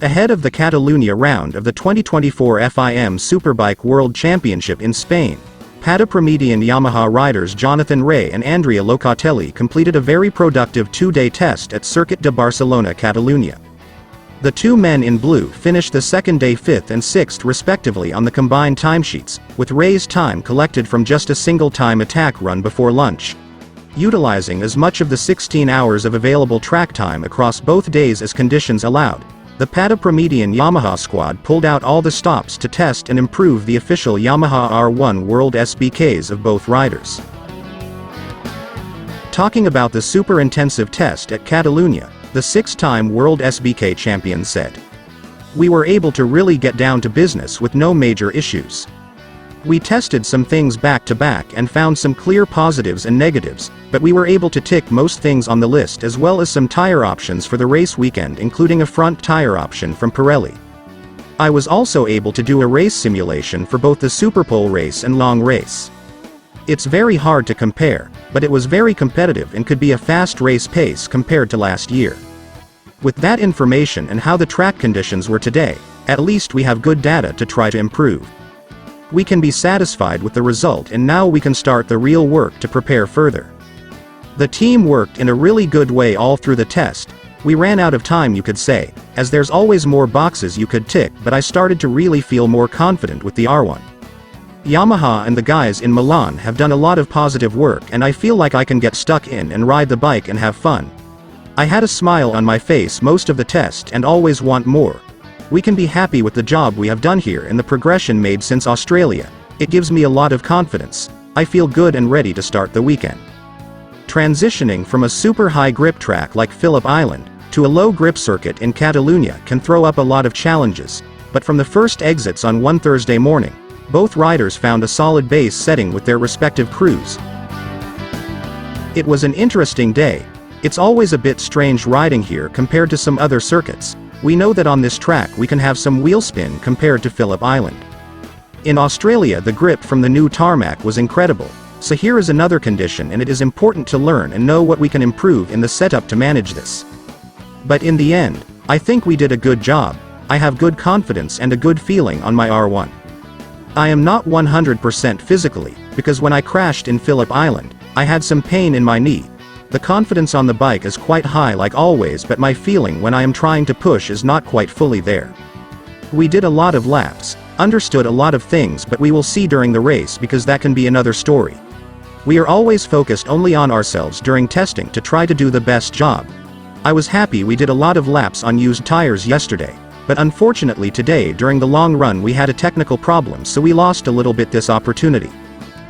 Ahead of the Catalunya round of the 2024 FIM Superbike World Championship in Spain, Patapromedian Yamaha riders Jonathan Rea and Andrea Locatelli completed a very productive two-day test at Circuit de Barcelona, Catalunya. The two men in blue finished the second day 5th and 6th respectively on the combined timesheets, with Rea's time collected from just a single time attack run before lunch. Utilizing as much of the 16 hours of available track time across both days as conditions allowed, the Patapromedian Yamaha squad pulled out all the stops to test and improve the official Yamaha R1 WorldSBKs of both riders. Talking about the super intensive test at Catalunya, the six-time WorldSBK champion said, "We were able to really get down to business with no major issues. We tested some things back to back and found some clear positives and negatives, but we were able to tick most things on the list as well as some tire options for the race weekend, including a front tire option from Pirelli. I was also able to do a race simulation for both the Superpole race and long race. It's very hard to compare, but it was very competitive and could be a fast race pace compared to last year. With that information and how the track conditions were today, at least we have good data to try to improve. We can be satisfied with the result, and now we can start the real work to prepare further. The team worked in a really good way all through the test. We ran out of time, you could say, as there's always more boxes you could tick, but I started to really feel more confident with the R1. Yamaha and the guys in Milan have done a lot of positive work, and I feel like I can get stuck in and ride the bike and have fun. I had a smile on my face most of the test and always want more. We can be happy with the job we have done here and the progression made since Australia. It gives me a lot of confidence. I feel good and ready to start the weekend." Transitioning from a super high grip track like Phillip Island to a low grip circuit in Catalunya can throw up a lot of challenges, but from the first exits on one Thursday morning, both riders found a solid base setting with their respective crews. "It was an interesting day. It's always a bit strange riding here compared to some other circuits. We know that on this track we can have some wheel spin compared to Phillip Island. In Australia the grip from the new tarmac was incredible, so here is another condition, and it is important to learn and know what we can improve in the setup to manage this. But in the end, I think we did a good job. I have good confidence and a good feeling on my R1. I am not 100% physically, because when I crashed in Phillip Island, I had some pain in my knee. The confidence on the bike is quite high like always, but my feeling when I am trying to push is not quite fully there. We did a lot of laps, understood a lot of things, but we will see during the race because that can be another story. We are always focused only on ourselves during testing to try to do the best job. I was happy we did a lot of laps on used tires yesterday, but unfortunately today during the long run we had a technical problem, so we lost a little bit this opportunity.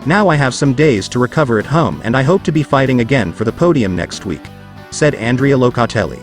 Now I have some days to recover at home, and I hope to be fighting again for the podium next week," said Andrea Locatelli.